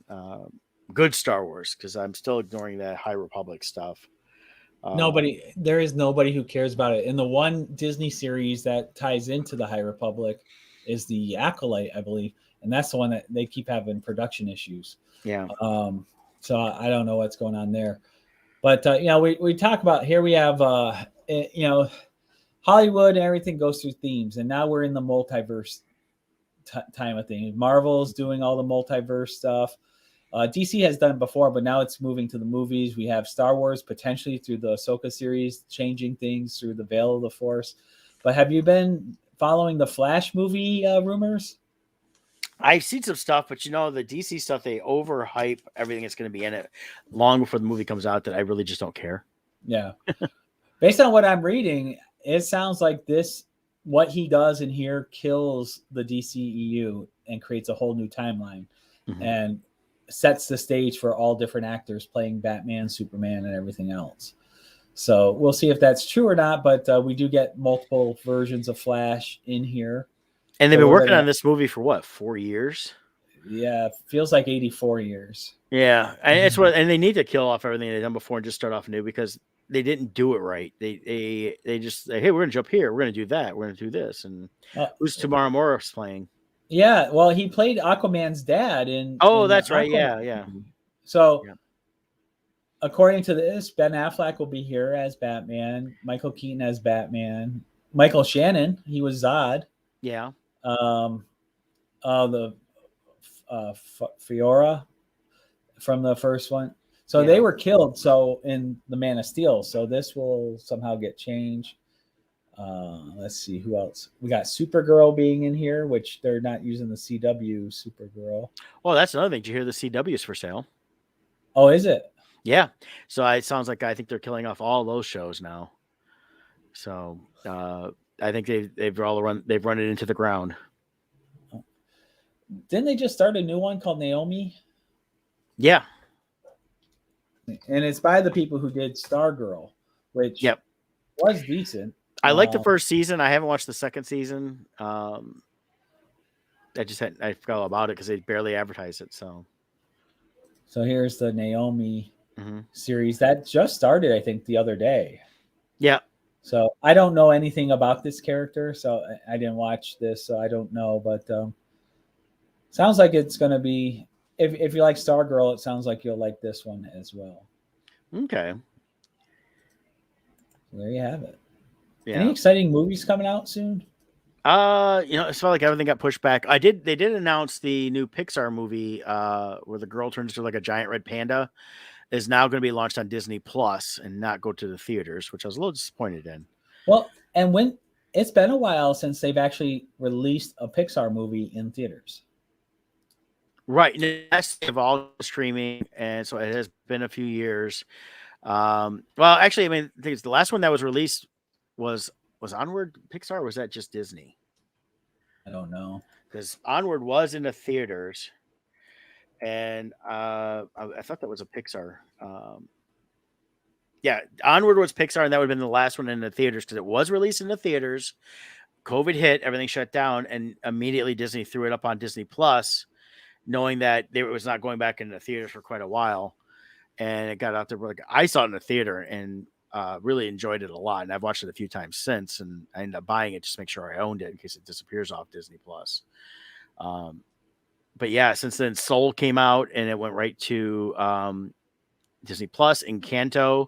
Good Star Wars, because I'm still ignoring that High Republic stuff. There is nobody who cares about it. And the one Disney series that ties into the High Republic is the Acolyte, I believe. And that's the one that they keep having production issues. Yeah. So I don't know what's going on there. But, we talk about here we have, Hollywood and everything goes through themes. And now we're in the multiverse time of things. Marvel's doing all the multiverse stuff. DC has done it before, but now it's moving to the movies. We have Star Wars potentially through the Ahsoka series, changing things through the Veil of the Force. But have you been following the Flash movie rumors? I've seen some stuff, but the DC stuff, they overhype everything that's going to be in it long before the movie comes out. That I really just don't care. Yeah. Based on what I'm reading, it sounds like what he does in here kills the DCEU and creates a whole new timeline and sets the stage for all different actors playing Batman, Superman, and everything else. So we'll see if that's true or not, but we do get multiple versions of Flash in here. And they've been working on this movie for what, 4 years? Yeah, feels like 84 years. Yeah, and they need to kill off everything they've done before and just start off new because they didn't do it right. They just say, hey, we're gonna jump here, we're gonna do that, we're gonna do this, and who's Tomorrow Morris playing? Yeah, well, he played Aquaman's dad in. Oh, that's right. Yeah. So, according to this, Ben Affleck will be here as Batman. Michael Keaton as Batman. Michael Shannon, he was Zod. Yeah. The Fiora from the first one. So they were killed. So in the Man of Steel. So this will somehow get changed. Let's see who else. We got Supergirl being in here, which they're not using the CW Supergirl. Oh, that's another thing. Did you hear the CW's for sale? Oh, is it? Yeah. So it sounds like I think they're killing off all those shows now. So I think they've run it into the ground. Didn't they just start a new one called Naomi? Yeah. And it's by the people who did Stargirl, which was decent. I like the first season. I haven't watched the second season. I forgot all about it because they barely advertised it. So here's the Naomi series that just started, I think, the other day. Yeah. So I don't know anything about this character, so I didn't watch this, so I don't know. But sounds like it's going to be. If you like Stargirl, it sounds like you'll like this one as well. Okay. So there you have it. Yeah. Any exciting movies coming out soon? It's felt like everything got pushed back. They did announce the new Pixar movie where the girl turns into like a giant red panda is now going to be launched on Disney Plus and not go to the theaters, which I was a little disappointed in. Well, and when it's been a while since they've actually released a Pixar movie in theaters. Right. That's all streaming, and so it has been a few years. Well, actually, I mean, I think the last one that was released was Onward Pixar, or was that just Disney? I don't know. Because Onward was in the theaters, and I thought that was a Pixar. Yeah, Onward was Pixar, and that would have been the last one in the theaters because it was released in the theaters. COVID hit, everything shut down, and immediately Disney threw it up on Disney Plus, knowing that it was not going back into the theaters for quite a while. And it got out there. Like, I saw it in the theater and really enjoyed it a lot. And I've watched it a few times since, and I ended up buying it just to make sure I owned it in case it disappears off Disney Plus. But yeah, since then Soul came out and it went right to Disney Plus, Encanto,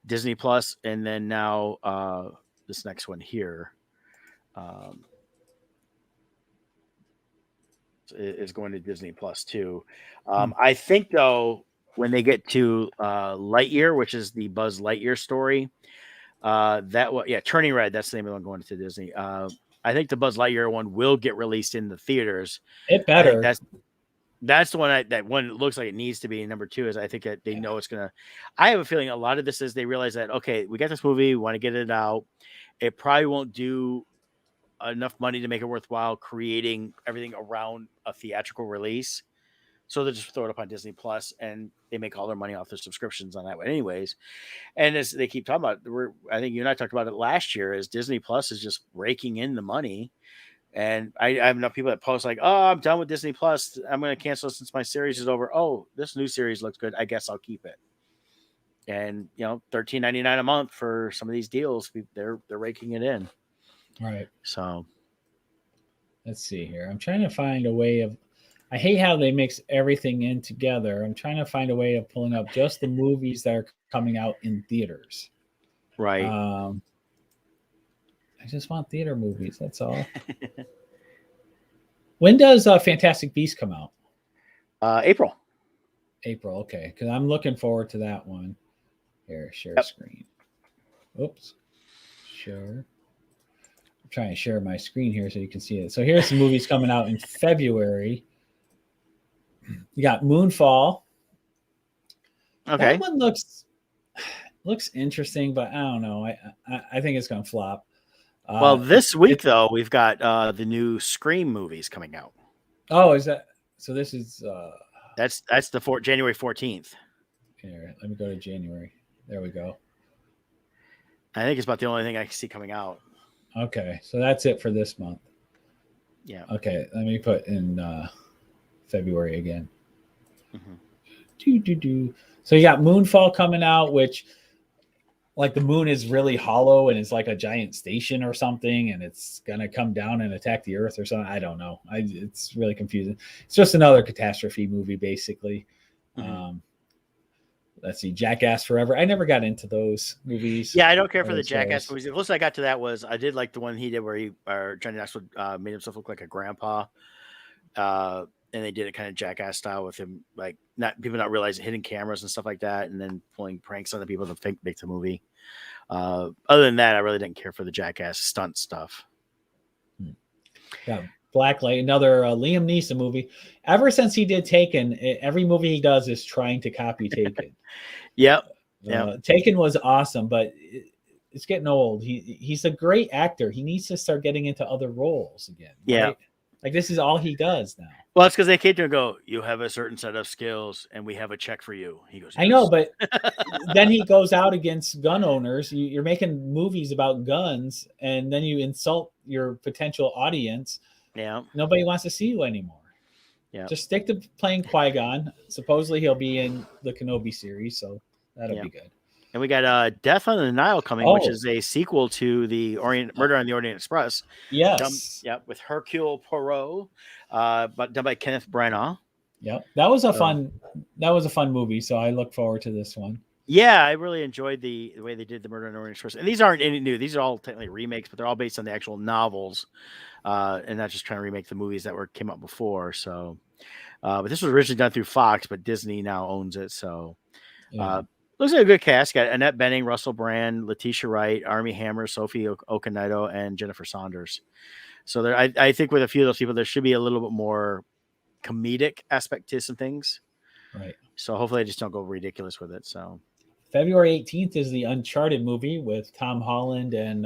Disney Plus, and then now this next one here is going to Disney Plus too. I think though, when they get to Lightyear, which is the Buzz Lightyear story, Turning Red, that's the name of the one going to Disney. I think the Buzz Lightyear one will get released in the theaters. It better. That's the one that one looks like it needs to be. Number two is I think that they know it's gonna. I have a feeling a lot of this is they realize that okay, we got this movie, we want to get it out. It probably won't do enough money to make it worthwhile creating everything around a theatrical release. So they just throw it up on Disney Plus, and they make all their money off their subscriptions on that way, anyways. And as they keep talking about, I think you and I talked about it last year, as Disney Plus is just raking in the money. And I have enough people that post like, "Oh, I'm done with Disney Plus. I'm going to cancel since my series is over. Oh, this new series looks good. I guess I'll keep it." And $13.99 a month for some of these deals, they're raking it in. Right. So let's see here. I'm trying to find a way of. I hate how they mix everything in together. I'm trying to find a way of pulling up just the movies that are coming out in theaters. Right. I just want theater movies. That's all. When does Fantastic Beasts come out? April. April. Okay. Because I'm looking forward to that one. Here, share screen. Oops. Sure. trying to share my screen here so you can see it. So here's some movies coming out in February. You got Moonfall. Okay. That one looks interesting, but I don't know. I think it's gonna flop. Well, this week though, we've got the new Scream movies coming out. Oh, is that so? This is that's the January 14th. Here, let me go to January. There we go. I think it's about the only thing I can see coming out. Okay, so that's it for this month. Yeah. Okay, let me put in February again. So you got Moonfall coming out, which like the moon is really hollow and it's like a giant station or something, and it's gonna come down and attack the Earth or something. I don't know. It's really confusing. It's just another catastrophe movie, basically. Let's see, Jackass Forever. I never got into those movies. Yeah, I don't care for the Jackass movies. The closest I got to that was I did like the one he did where Johnny Knoxville made himself look like a grandpa. And they did it kind of Jackass style with him, like people not realizing hidden cameras and stuff like that, and then pulling pranks on the people to make the movie. Other than that, I really didn't care for the Jackass stunt stuff. Yeah, Blacklight, another Liam Neeson movie. Ever since he did Taken, every movie he does is trying to copy Taken. Yep. Taken was awesome, but it's getting old. He's a great actor. He needs to start getting into other roles again. Right? Yeah. Like this is all he does now. Well, it's because they came to him and go, you have a certain set of skills and we have a check for you. He goes, yes. I know, but then he goes out against gun owners. You're making movies about guns and then you insult your potential audience. Yeah. Nobody wants to see you anymore. Yeah. Just stick to playing Qui-Gon. Supposedly he'll be in the Kenobi series, so that'll be good. And we got Death on the Nile coming, which is a sequel to the Murder on the Orient Express. Yes. With Hercule Poirot, but done by Kenneth Branagh. Yep. That was a fun movie, so I look forward to this one. Yeah, I really enjoyed the way they did the Murder on the Orient Express. And these aren't any new. These are all technically remakes, but they're all based on the actual novels, and not just trying to remake the movies that came out before. So, but this was originally done through Fox, but Disney now owns it. So, looks like a good cast. Got Annette Bening, Russell Brand, Letitia Wright, Armie Hammer, Sophie Okinato, and Jennifer Saunders. So there, I think with a few of those people, there should be a little bit more comedic aspect to some things. Right. So hopefully I just don't go ridiculous with it. So February 18th is the Uncharted movie with Tom Holland and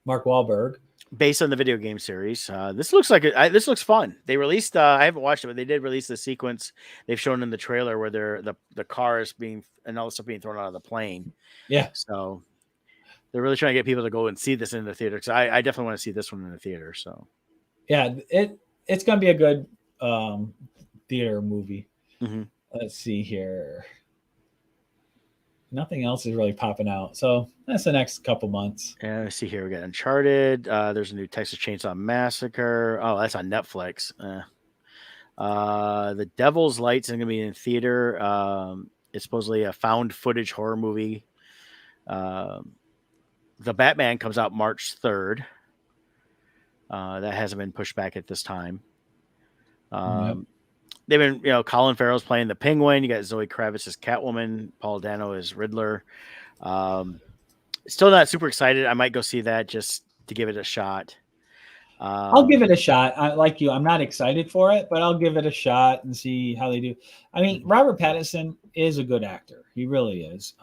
Mark Wahlberg. Based on the video game series. This looks like this looks fun. They released, I haven't watched it, but they did release the sequence they've shown in the trailer where the car is being, and all the stuff being thrown out of the plane. Yeah. So they're really trying to get people to go and see this in the theater. Cause I definitely want to see this one in the theater. So yeah, it's going to be a good theater movie. Mm-hmm. Let's see here. Nothing else is really popping out. So that's the next couple months. Yeah, let's see here. We got Uncharted. There's a new Texas Chainsaw Massacre. Oh, that's on Netflix. The Devil's Lights is going to be in theater. It's supposedly a found footage horror movie. The Batman comes out March 3rd. That hasn't been pushed back at this time. They've been, Colin Farrell's playing the Penguin. You got Zoe Kravitz as Catwoman. Paul Dano as Riddler. Still not super excited. I might go see that just to give it a shot. I'll give it a shot. Like you, I'm not excited for it, but I'll give it a shot and see how they do. I mean, Robert Pattinson is a good actor. He really is.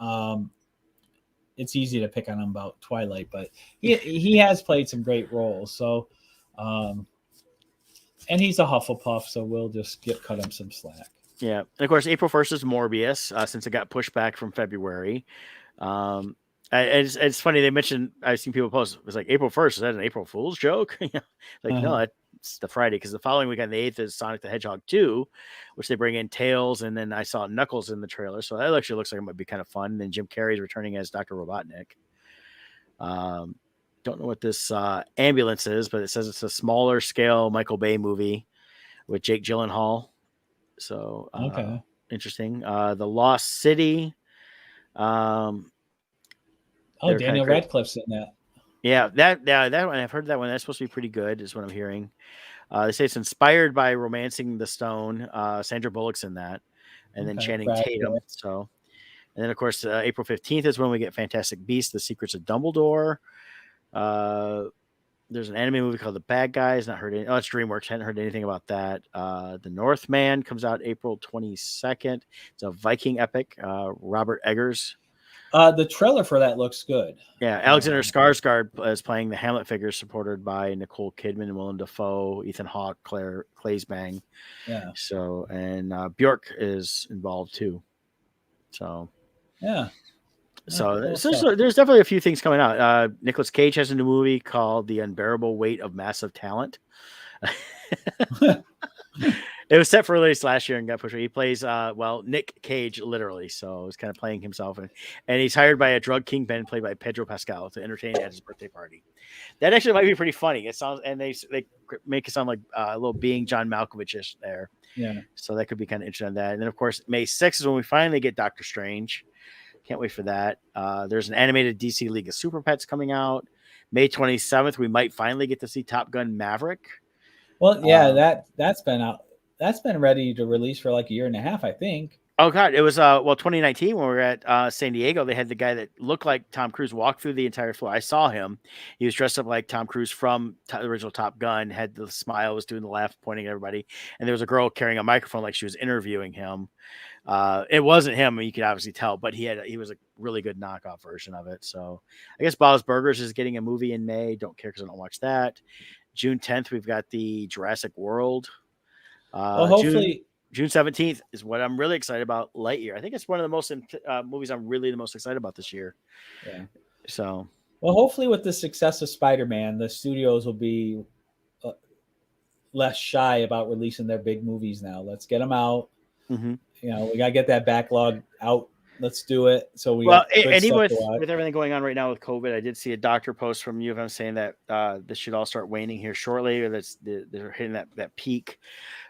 It's easy to pick on him about Twilight, but he has played some great roles. So, and he's a Hufflepuff, so we'll just cut him some slack. Yeah. And of course, April 1st is Morbius, since it got pushed back from February. It's funny. They mentioned, I've seen people post, it was like April 1st. Is that an April Fool's joke? No, it's the Friday. Cause the following week on the 8th is Sonic the Hedgehog 2, which they bring in Tails. And then I saw Knuckles in the trailer. So that actually looks like it might be kind of fun. And then Jim Carrey's returning as Dr. Robotnik. Don't know what this ambulance is, but it says it's a smaller scale Michael Bay movie with Jake Gyllenhaal. So interesting. The Lost City. Daniel Radcliffe's in that. Yeah, that one, I've heard that one. That's supposed to be pretty good, is what I'm hearing. They say it's inspired by Romancing the Stone. Sandra Bullock's in that, and then Channing Tatum. So, and then of course April 15th is when we get Fantastic Beasts: The Secrets of Dumbledore. There's an anime movie called The Bad Guys. Not heard any. Oh, it's DreamWorks. Hadn't heard anything about that. The Northman comes out April 22nd. It's a Viking epic. Robert Eggers. The trailer for that looks good. Yeah, Alexander Skarsgård is playing the Hamlet figure, supported by Nicole Kidman and Willem Dafoe, Ethan Hawke, Claire Claysbang. Yeah. So, and Bjork is involved too. So, yeah. So there's definitely a few things coming out. Nicolas Cage has a new movie called The Unbearable Weight of Massive Talent. It was set for release last year and got pushed. He plays, Nick Cage, literally. So he's kind of playing himself. And he's hired by a drug kingpin played by Pedro Pascal to entertain at his birthday party. That actually might be pretty funny. It sounds, and they make it sound like a little being John Malkovich-ish there. Yeah. So that could be kind of interesting on that. And then, of course, May 6th is when we finally get Doctor Strange. Can't wait for that. There's an animated DC League of Super Pets coming out. May 27th, we might finally get to see Top Gun Maverick. Well, yeah, that's been out. That's been ready to release for like a year and a half, I think. Oh God, it was 2019 when we were at San Diego. They had the guy that looked like Tom Cruise walk through the entire floor. I saw him. He was dressed up like Tom Cruise from the original Top Gun. Had the smile, was doing the laugh, pointing at everybody. And there was a girl carrying a microphone like she was interviewing him. It wasn't him, you could obviously tell, but he was a really good knockoff version of it. So I guess Bob's Burgers is getting a movie in May. Don't care because I don't watch that. June 10th, we've got the Jurassic World. Well, hopefully June 17th is what I'm really excited about. Lightyear. I think it's one of the most movies I'm really the most excited about this year. Yeah. So, well, hopefully with the success of Spider-Man, the studios will be less shy about releasing their big movies now. Let's get them out. Mm-hmm. You know, we got to get that backlog out. Let's do it. So and even with everything going on right now with COVID, I did see a doctor post from U of M saying that this should all start waning here shortly, or they're hitting that peak.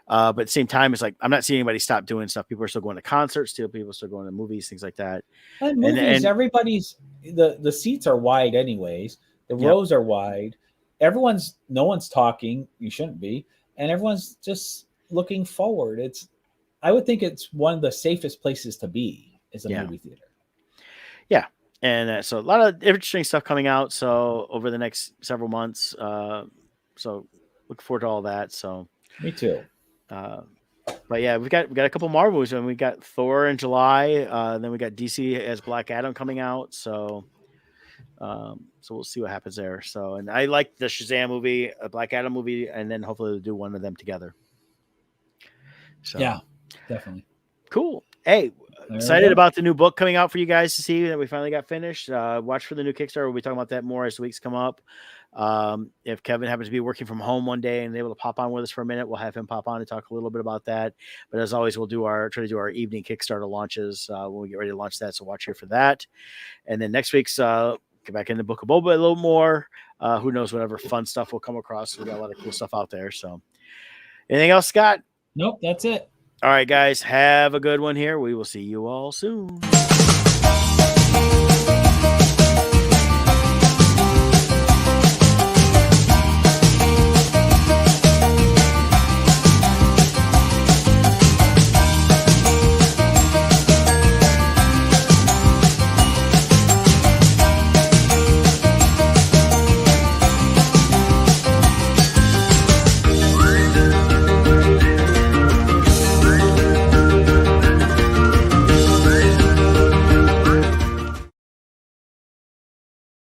But at the same time, it's like I'm not seeing anybody stop doing stuff. People are still going to concerts, people are still going to movies, things like that. And movies, everybody's the seats are wide anyways. The rows are wide. No one's talking. You shouldn't be, and everyone's just looking forward. I would think it's one of the safest places to be is a movie theater. Yeah. And so a lot of interesting stuff coming out. So over the next several months. So look forward to all that. So me too. But yeah, we got a couple Marvel movies, and we got Thor in July. Then we got DC as Black Adam coming out. So we'll see what happens there. So, and I like the Shazam movie, a Black Adam movie, and then hopefully they'll do one of them together. So yeah, definitely. Cool. Hey, excited about the new book coming out for you guys to see that we finally got finished. Watch for the new Kickstarter. We'll be talking about that more as the weeks come up. If Kevin happens to be working from home one day and able to pop on with us for a minute, we'll have him pop on and talk a little bit about that. But as always, we'll try to do our evening Kickstarter launches when we get ready to launch that. So watch here for that. And then next week's get back in the Book of Boba a little more. Who knows, whatever fun stuff we'll come across. We got a lot of cool stuff out there. So anything else, Scott? Nope, that's it. All right, guys, have a good one here. We will see you all soon.